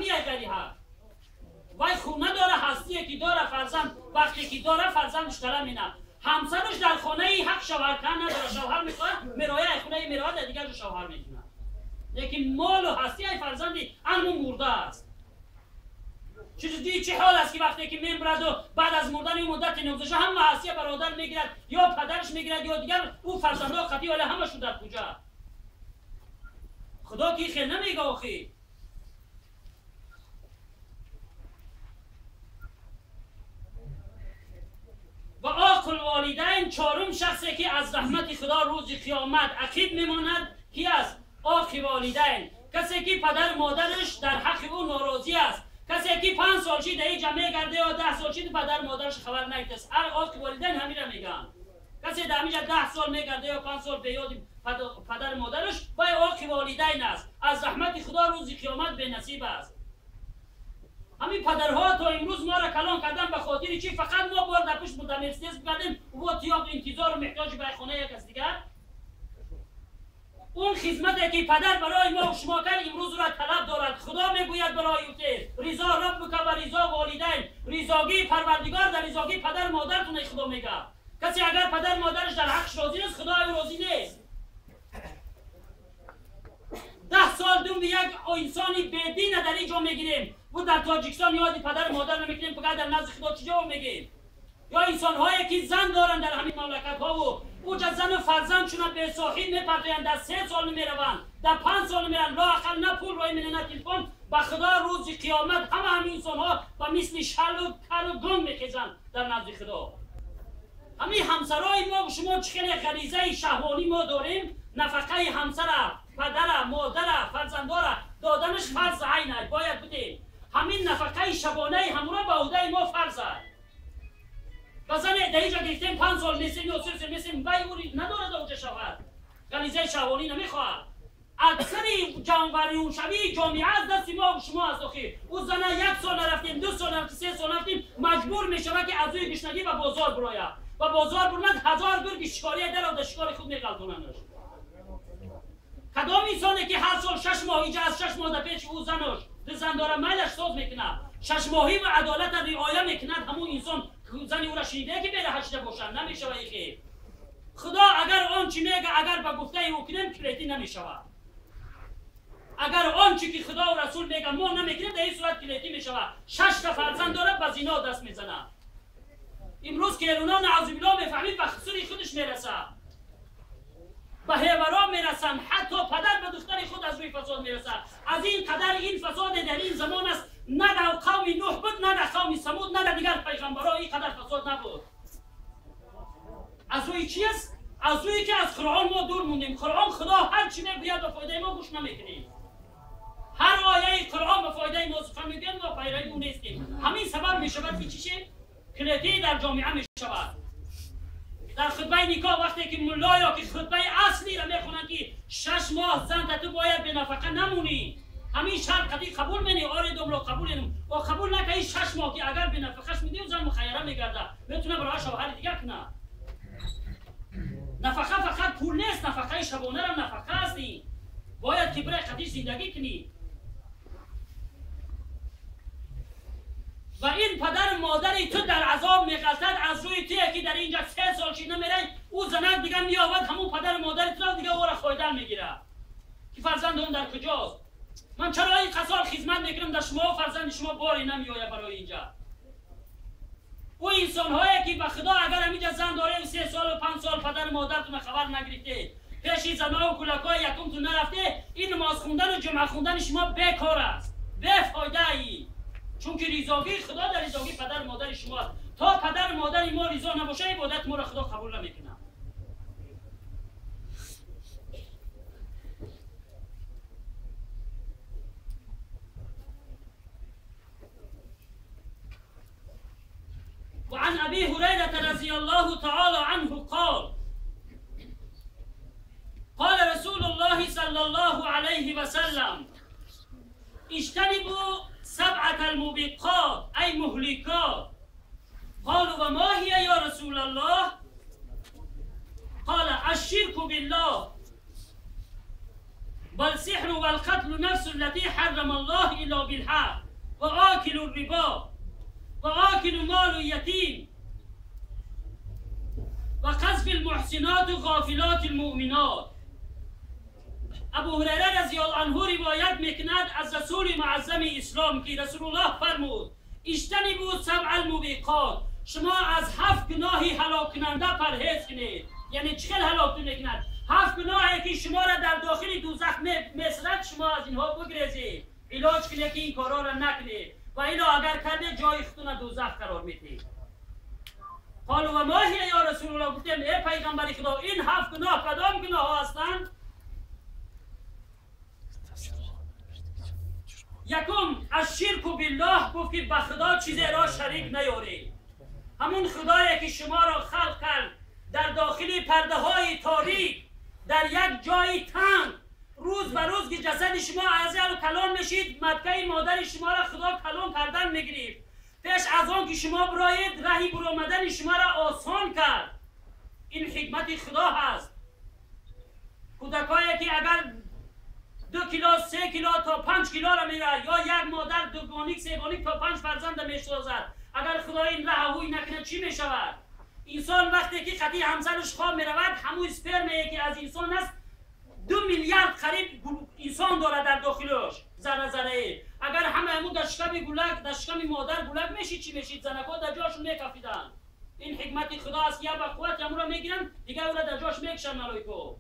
همین غیری حق. وای خونه داره، هستیه که داره، فرزند وقتی که داره فرزندش داره مینه. همسرش در خانه حق شوهر کن نداره، شوهر میخواد میرایه خونه میرایه دیگه شوهر میکنه. لیکن مال و هستی ای فرزندی همون مرده است. چه حال است که وقتی که میمرد و بعد از مردن این مدت نوزش هم هستی برادر میگیرد یا پدرش میگیرد یا دیگر او فرزندها خطی ولی همشون در کجا؟ خدا کی خیر نمیگه آخی. و عاقل والدین چهارم شخصی که از رحمت خدا روز قیامت عقیب میماند کی است؟ عاقل والدین، کسی که پدر مادرش در حق او ناراضی است، کسی که 5 سالچی در اینجا میگرده یا 10 سالچی پدر مادرش خبر نگیرد. عاقل والدین همین را میگن. کسی در اینجا 10 سال میگرده یا 5 سال به یاد پدر مادرش وای عاقل والدین است، از رحمت خدا روز قیامت به نصیب است. همین پدرها تا امروز ما را کلان کردن به خاطر چی؟ فقط ما بار در پشت مرسیدس بگردیم و تیاب انتظار و محتاج به خانه یک از دیگر. اون خدمتی که پدر برای ما و شما کرد امروز را طلب دارد. خدا میگوید برای اوته رضا ربک و رضا والدین، رضاگی پروردگار در رضاگی پدر مادرتون خدا میگه. کسی اگر پدر مادرش در حقش راضی نیست خدا او راضی نیست. 10 سال دوم یک انسانی بدین در اینجا میگیریم و در تاجیکستان یاد پدر مادر نمیکنیم، فقط در نزد خدا چجا میگیم؟ یا انسان هایی که زن دارن در همین مملکت ها و اوجا زن و فرزندشون به صاحب میپردازن، در 3 سال میروند، در 5 سال میرن، لااقل نه پول روی میره نه تلفن. به خدا روز قیامت همین انسان ها با مثل شل و کل و گم میخیزن در نزد خدا. همین همسرای ما و شما چخیلی غریزه شهوانی ما داریم، نفقه همسر، پدر، مادر، فرزندار دادنش فرض عینه باید بدیم. همین نفقه شبانه همراه به عهده ما فرض است. مثلا در اینجا گرفتیم 5 سال میسیم یا 3 سال میسیم وای اوری ندارد اوجه شود. غریزه شهوانی نمیخواهد. اکثری جانوری شبیه جامعه از دست ما و شما است آخی. او زنه 1 سال نرفتیم، 2 سال نرفتیم، 3 سال نرفتیم مجبور میشود که از روی گشنگی به بازار براید. و بازار برمد 1000 گرگ شکاری در شکار خود میغلطونندش. کدام انسانی که هر سال 6 ماه اینجا از 6 ماه در پیش او زنش زن داره میلش ساز میکنه، 6 ماهی و عدالت رعایت میکنه، همون انسان زنی او را شنیده که بره حشر باشن نمیشه. خیر خدا اگر آن چی میگه اگر به گفته او کنیم کلیتی نمیشه. اگر آن چی که خدا و رسول میگه ما نمیکنیم در این صورت کلیتی میشه. 6 تا فرزند داره به زنا دست میزنه. امروز که ایرونا نعوذ بالله میفهمید به خسوری خودش میرسه، به هیورا میرسن، حتی پدر به دختر خود از روی فساد میرسه. از این قدر این فساد در این زمان است، نه در قوم نوح بود، نه در قوم ثمود، نه در دیگر پیغمبرها این قدر فساد نبود. از روی چی است؟ از روی که از قرآن ما دور موندیم. قرآن خدا هر چی میگوید به فایده ما گوش نمیکنیم. هر آیه قرآن به فایده ما سخن میگوید ما پیروی او نیستیم. همین سبب میشود که چی شه؟ کلیتی در جامعه میشود. در خطبه نکاح وقتی که ملایا که خطبه اصلی را میخونن که 6 ماه زن تو باید به نفقه نمونی، همین شرط قضیه قبول منی آره دوملا قبول اینم و قبول نکنی 6 ماه که اگر به نفقهش میدی و زن مخیره میگرده میتونه برای شوهر دیگه کنه. نفقه فقط پول نیست، نفقه شبانه را نفقه هستی، باید که برای قضیه زندگی کنی. و این پدر مادری تو در عذاب میغلطد از روی توی که در اینجا 3 سال چی نمیره، او زنک دیگه میآورد همون پدر مادری تو دیگه او را فایده میگیره که فرزند اون در کجاست. من چرا این قصار خدمت میکنم در شما و فرزند شما باری نمیآید برای اینجا. او انسان هایی که به خدا اگر همینجا زن داره 3 سال و 5 سال پدر مادرتون خبر نگرفته، پیش زنها و کلکای یکمتون نرفته، این نماز خوندن و جمعه خوندن شما بیکار است، بیفایده ای. چون که رضاگی خدا در رضاگی پدر مادر شماست. تا پدر مادر ما رضا نباشه عبادت ما را خدا قبول نمیکنه. وعن ابي هريره رضي الله تعالى عنه قال قال رسول الله صلى الله عليه وسلم اجتنبوا 7 الموبقات أي مهلكات. قالوا وما هي يا رسول الله؟ قال الشرك بالله والسحر والقتل نفس التي حرم الله الا بالحق وآكل الربا وآكل مال اليتيم وقذف المحسنات غافلات المؤمنات. ابو هریره رضی الله عنه روایت میکند از رسول معظم اسلام که رسول الله فرمود اجتنبوا سبع الموبقات، شما از 7 گناهی هلاک کننده پرهیز کنید. یعنی چه هلاک میکند؟ 7 گناهی که شما را در داخل دوزخ میسرد، شما از اینها بگریزید، علاج کنید که این کارا را نکنید و الا اگر کرده جای خودتون دوزخ قرار میدید. قالوا و ما هی یا رسول الله، گفتیم ای پیغمبر خدا این 7 گناه کدام گناه ها هستند؟ یکم الشرک بالله، گفت که به خدا چیزی را شریک نیارید. همون خدایی که شما را خلق کرد در داخل پرده های تاریک در یک جای تنگ، روز به روز که جسد شما ازل کلان میشید، مکه مادر شما را خدا کلان کردن میگرید. پیش از آن که شما براید راهی برآمدن شما را آسان کرد. این حکمت خدا هست. کودکایی که اگر 2 کیلو 3 کیلو تا 5 کیلو را میره، یا یک مادر 2 گونیک 3 گونیک تا 5 فرزند میسازد، اگر خدا این رهایی نکنه چی میشود؟ انسان وقتی که خطی همسرش خواب میرود، همون اسپرمی که از انسان است 2 میلیارد قریب انسان داره در داخلش، ذره ذره. اگر همون در شکم گلک، در شکم مادر گلک میشید چی میشید؟ زنکا در جاشون میکفیدن. این حکمت خدا است. یا به قوت امو را میگیرن دیگه او را در جاش میکشن. ملائکه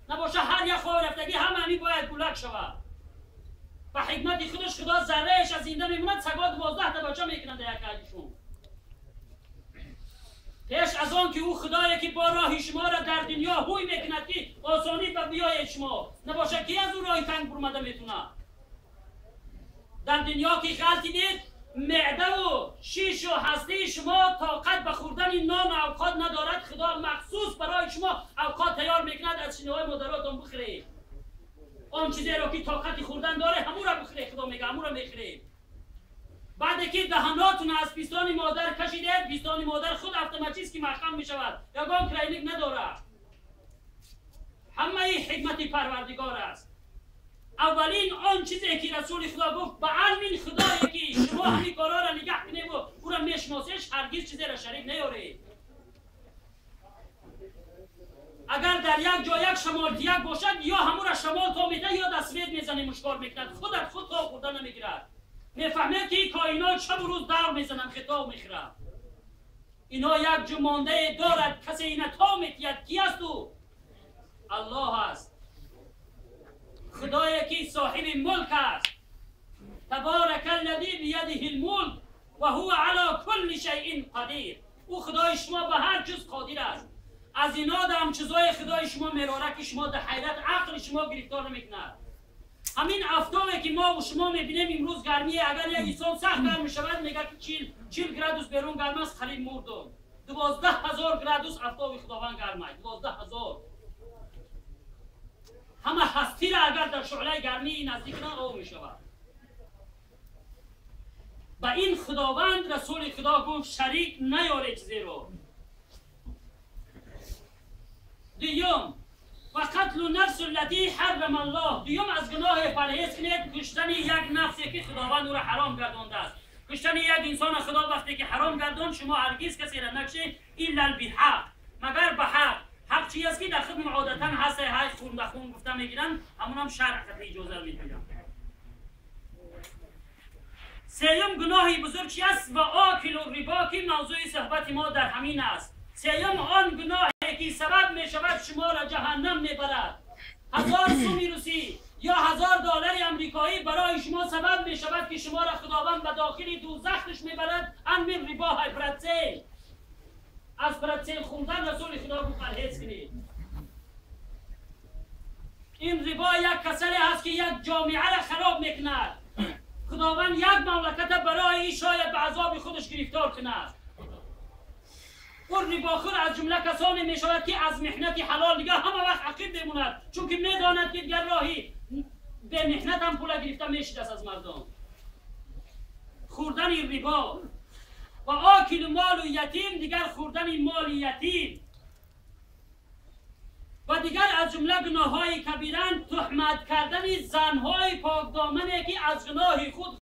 نباشه هر یک خواب رفتگی همه باید گلک شود. و حکمت خودش خدا ذرهش از زنده میموند، سگا 12 تا بچه میکنن در یک علیشون. پیش از آن که او خدایی که با راه شما را در دنیا هوی میکند که آسانی به بیای شما، نباشه کی از او راه تنگ برمده میتونه. در دنیا که غلطی دید، معده و شیش و هسته شما طاقت به خوردن نان و اوقات ندارد، خدا مخصوص برای شما اوقات تیار میکند از سینه های مادراتون بخورید. آن چیزی را که طاقت خوردن داره همون را بخورید. خدا میگه همون را میخورید. بعد که دهاناتون از پیستان مادر کشیدید، پیستان مادر خود اتوماتیک که محکم میشود، یگان کلینیک نداره. همه حکمت پروردگار است. اولین آن چیزی که رسول خدا گفت به علم خدایی که شما همین کارا را نگه کنید و او را میشناسیش، هرگز چیزی را شریک نیارید. اگر در یک جا یک شمال یک باشد، یا همون را شمال تا میده یا دستوید میزنه مشکار میکند، خود تا خورده نمیگیرد. میفهمید که کائنات شب و روز دور میزنن، خطاب میخورد. اینا یک جمانده دارد، کسی اینا تا میتید. کی است او؟ الله است. خدایی که صاحب ملک است. تبارک الذی بیده الملک و هو علی کل شیء قدیر. او خدای شما به هر چیز قادر است. از اینا هم چیزای خدای شما میراره که شما در حیرت عقل شما گرفتار نمیکند. همین افتابی که ما و شما میبینیم امروز گرمیه، اگر یک انسان سخت گرم میشود میگه که 40 گرادوس بیرون گرم است، خلیل مردم. 12,000 گرادوس افتاب خداوند گرمه. 12,000. همه هستی را اگر در شعله گرمی نزدیک نه او میشود. با این خداوند رسول خدا گفت شریک نیاره چیزی رو. دیوم و قتل نفس التي حرم الله. دیوم از گناه پرهیز کنید، کشتن یک نفسی که خداوند او را حرام گردانده است. کشتن یک انسان خدا وقتی که حرام گردان، شما هرگز کسی را نکشید الا بحق، مگر به حق. حق چی است که در خدمت عادتا هست، های خون به خون گفته میگیرن، همون هم شرع خطی اجازه میدن. سیوم گناهی بزرگ چی است؟ و آکل الربا که موضوع صحبت ما در همین است. سیوم آن گناهی که سبب می شود شما را جهنم میبرد. 1000 سومی روسی یا 1000 دلار امریکایی برای شما سبب می شود که شما را خداوند به داخل دوزخش میبرد. ان من ربا های پرتسیل. از پرتسیل خوندن رسول خدا رو پرهیز کنید. این ربا یک کسری هست که یک جامعه را خراب میکند. خداوند یک مملکت برای شاید به عذاب خودش گرفتار کند. اون رباخور از جمله کسانی می شود که از محنت حلال دیگه همه وقت عقیب بموند، چون که می داند که دیگر راهی به محنت هم پول گرفته میشد از مردم. خوردن ربا و آکل مال و یتیم، دیگر خوردن مال یتیم. و دیگر از جمله گناه‌های کبیرند تهمت کردن زن‌های پاکدامنی که از گناه خود